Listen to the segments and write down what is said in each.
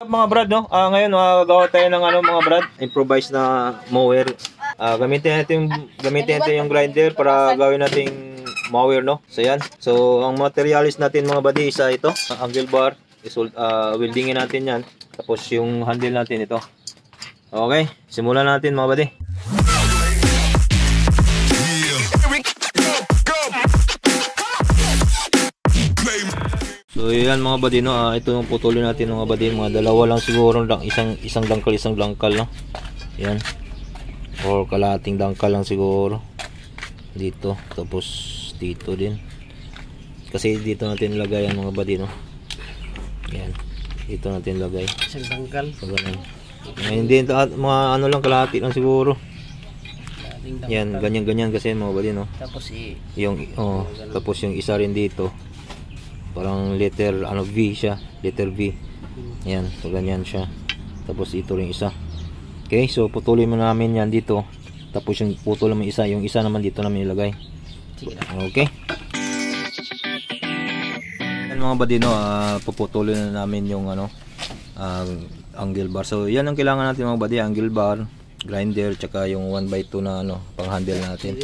Mga brad, no? Ngayon gagawa tayo ng mga brad, improvised na mower. Gamitin natin yung grinder para gawin nating mower, no? So yan. So ang materials natin mga buddy isa ito, angle bar, weldingin natin yan. Tapos yung handle natin ito. Okay, simulan natin mga buddy. So yan mga buddy, no, ito yung putulin natin mga buddy, mga dalawa lang siguro, isang dangkal, no. Yan. Or kalahating dangkal lang siguro. Dito, tapos dito din. Kasi dito natin ilagay ang mga buddy, no. Yan. Dito natin ilagay. Isang dangkal. So ganun. Hindi mga ano lang, kalahati lang siguro. Yan, ganyan kasi mga buddy, no. Tapos tapos yung isa rin dito. Parang letter V siya, letter V. Yan, so ganyan siya. Tapos ito rin isa. Okay, so putulin mo namin yan dito. Tapos yung putol naman isa, yung isa naman dito namin ilagay. Okay. Yan mga buddy, no, puputulin na namin yung angle bar. So yan ang kailangan natin mga buddy, angle bar, grinder, tsaka yung 1x2 na pang handle natin.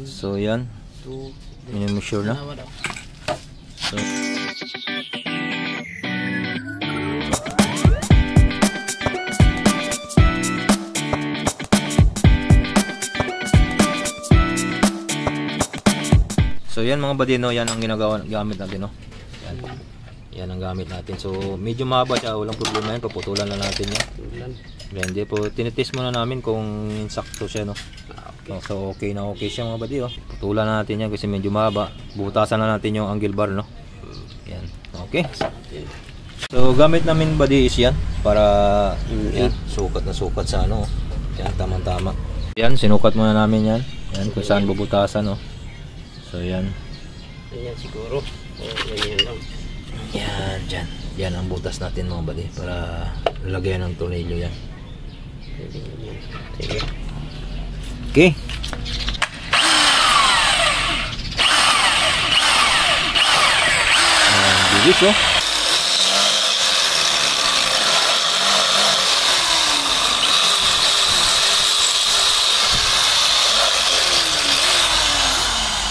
So yan. 2, yung sure na. So yan mga buddy, no, yan ang gamit natin, no. Yan ang gamit natin. So medyo mahaba siya, walang problema yan, paputulan na natin yan. Hindi po, tinitest muna namin kung insakto siya, no. So okay siya mga buddy, oh. Putulan na natin yan kasi medyo mahaba. Butasan na natin yung angle bar, no. Yan. Okay. So gamit namin buddy is yan para yan, sukat sa ano. Yan, tama. Yan, sinukat muna namin yan. Yan kung saan bubutasan, no. So yan. Yan siguro. Yan lang. Yan, dyan. Yan ang butas natin mga buddy para lagyan ng tornilyo yan. Sige. Okay. Bilis, oh.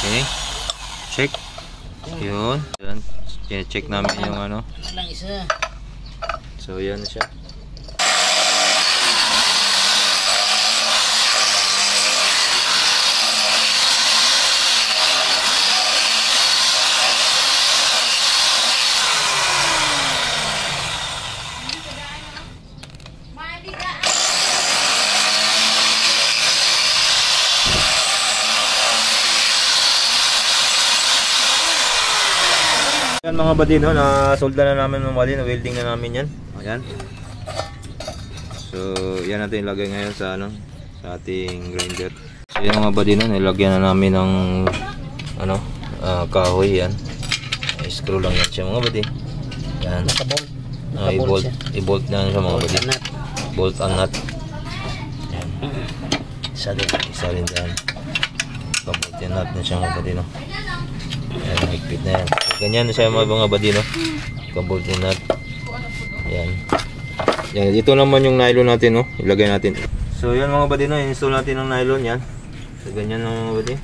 Okay. Check. Yun. Check namin yung ano. Lang isa. So yan na siya. Yan mga buddy, no, na solda na namin mga buddy, na welding na namin yan. Ayan. So yan natin ilagay ngayon sa sa ating grinder. So yan mga buddy, no, nilagyan na namin ng kahoy yan. I-screw lang yan siya mga buddy. Yan. Naka-bolt. I-bolt na siya mga buddy. Bolt and nut. Yan. Isa rin dyan. Pa-bolt and nut na siya mga buddy, no. Yan, higpit na yan. So, ganyan na siya mga buddy, no. Pa-bolt and nut. Yan. Yan, ito naman yung nylon natin, no. Ilagay natin. So yan mga buddy, no, install natin ng nylon yan. So ganyan mga buddy.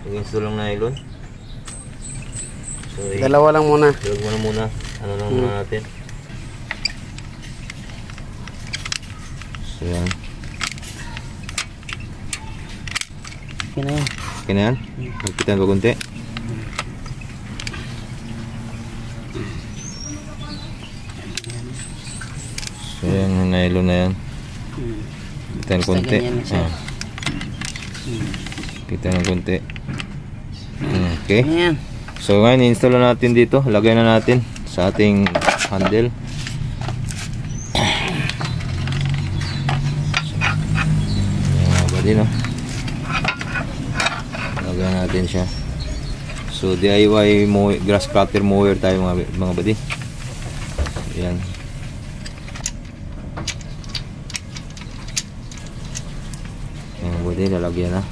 Install ng nylon. So dalawa lang muna. Dalawa muna. Ano lang muna natin. So yan. Okay na yan. Okay na yan? Magpitan pa kunti. So yan, yung nylon na yan. Pitan kunti. Pitan ng kunti. Okay. So ngayon, install na natin dito. Lagay na natin sa ating handle. Yan mga buddy, no. Lagay natin siya. So DIY grass cutter mower tayo mga buddy. Yan. Yan buddy, lalagyan na.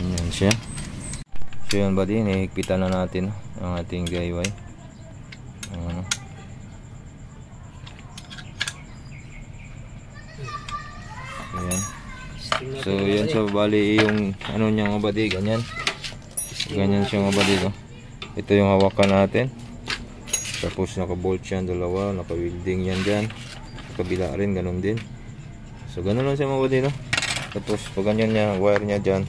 Yan siya. So yan buddy, nahigpitan na natin ang ating DIY. Ayan. So yan, so bali yung ano niya mga buddy, ganyan. Ganyan siya mga buddy, no? Ito yung hawakan natin. Tapos naka-bolt yan, dalawa, naka-welding yan dyan. Sa kabila rin, ganun din. So ganun lang siya mga buddy, no? Tapos pag ganyan niya, wire niya dyan.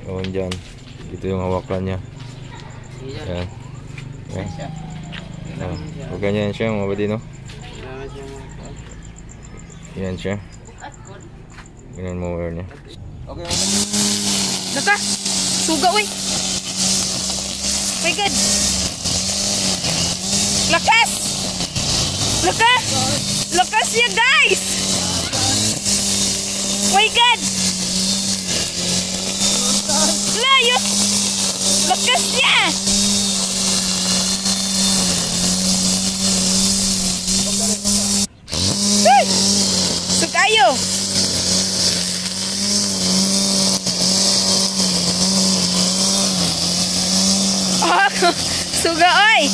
Yun dyan. Ito yung hawakan niya. Yan. Yan. Pag ganyan siya mga buddy, no? Yan siya. Ganyan mo wire niya. Okay, okay. Laka! Suga, uy! My God! Lakas! Lakas! Lakas niya, guys! My God! Layo! Lakas niya! Hey! Sugayo! Oh, suga, oy!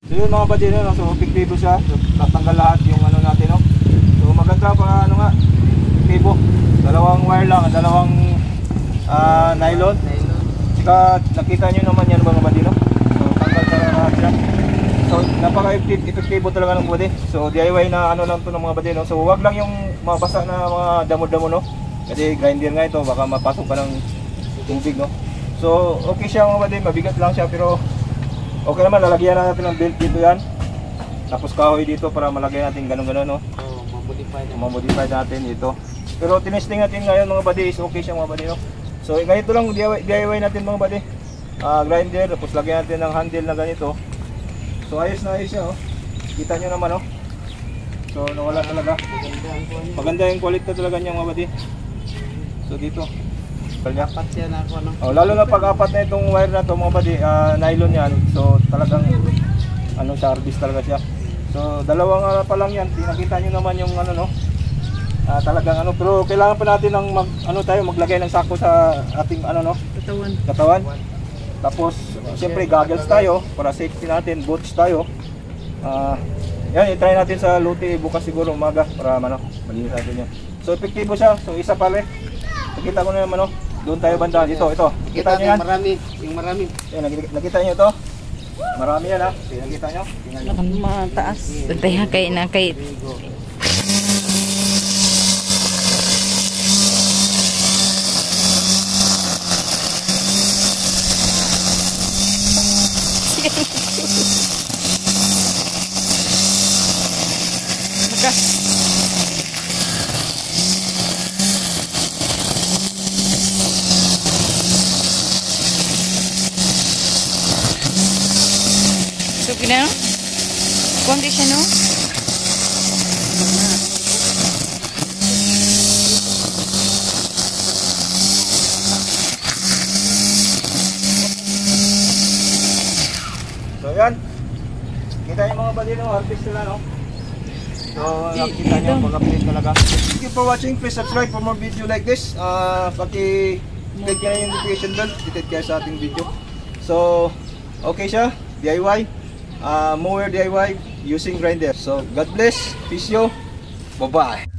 So yun mga buddy, no? So epektibo siya. So, tatanggal lahat yung ano natin, no? So maganda pa ano nga, epektibo. Dalawang wire lang, dalawang nylon. Saka nakita nyo naman yan mga buddy, no? So tanggal talaga lahat siya. So napaka-epektibo talaga ng buddy. So DIY na ano lang to ng mga buddy, no? So wag lang yung mabasa na mga damo-damo, no? Kasi grinder nga ito, baka mapasok pa ng tubig, no? So okay siya mga buddy, mabigat lang siya pero okay naman, lalagyan natin ng belt dito yan. Tapos kahoy dito para malagyan natin ganun-ganun, no? Ma-modify natin dito. Pero tinesting natin ngayon mga buddy, is okay siya mga buddy, no? So ganito lang DIY natin mga buddy. Grinder, tapos lagyan natin ng handle na ganito. So ayos na ayos siya, oh. Kita nyo naman, oh. So nawala talaga. Maganda yung quality talaga niya mga buddy. So dito. Apat siya na ako, no? Oh, lalo na pag-apat na itong wire na to mga buddy, nylon yan. So talagang ano, service talaga siya. So dalawang pa lang yan. Nakita nyo naman yung ano, no? Talagang ano, pero kailangan pa natin ng maglagay ng sako sa ating ano, no? Katawan. Tapos siyempre goggles tayo para safety natin, boots tayo. Yan, i-try natin sa Luti bukas siguro umaga para ano, malinis natin yan. So epektibo siya. So isa pala. Nakita ko na naman, no? Doon tayo banda, ito. Nakita niyo yan? Yung marami. Yan, nakita niyo ito? Marami yan, ha? Nakita niyo? Lakan mataas. Bantay ha, kay na kay... Maka. So, kina? Kundi siya, no? So, yan. Kita yung mga buddy, no? Artist sila, no? So, nakita nyo, pag-update talaga. Thank you for watching. Please subscribe for more video like this. Paki-click nyo na yung notification bell. Titit kayo sa ating video. So, okay siya. DIY. Mower DIY using grinder. So God bless, peace yo, bye bye.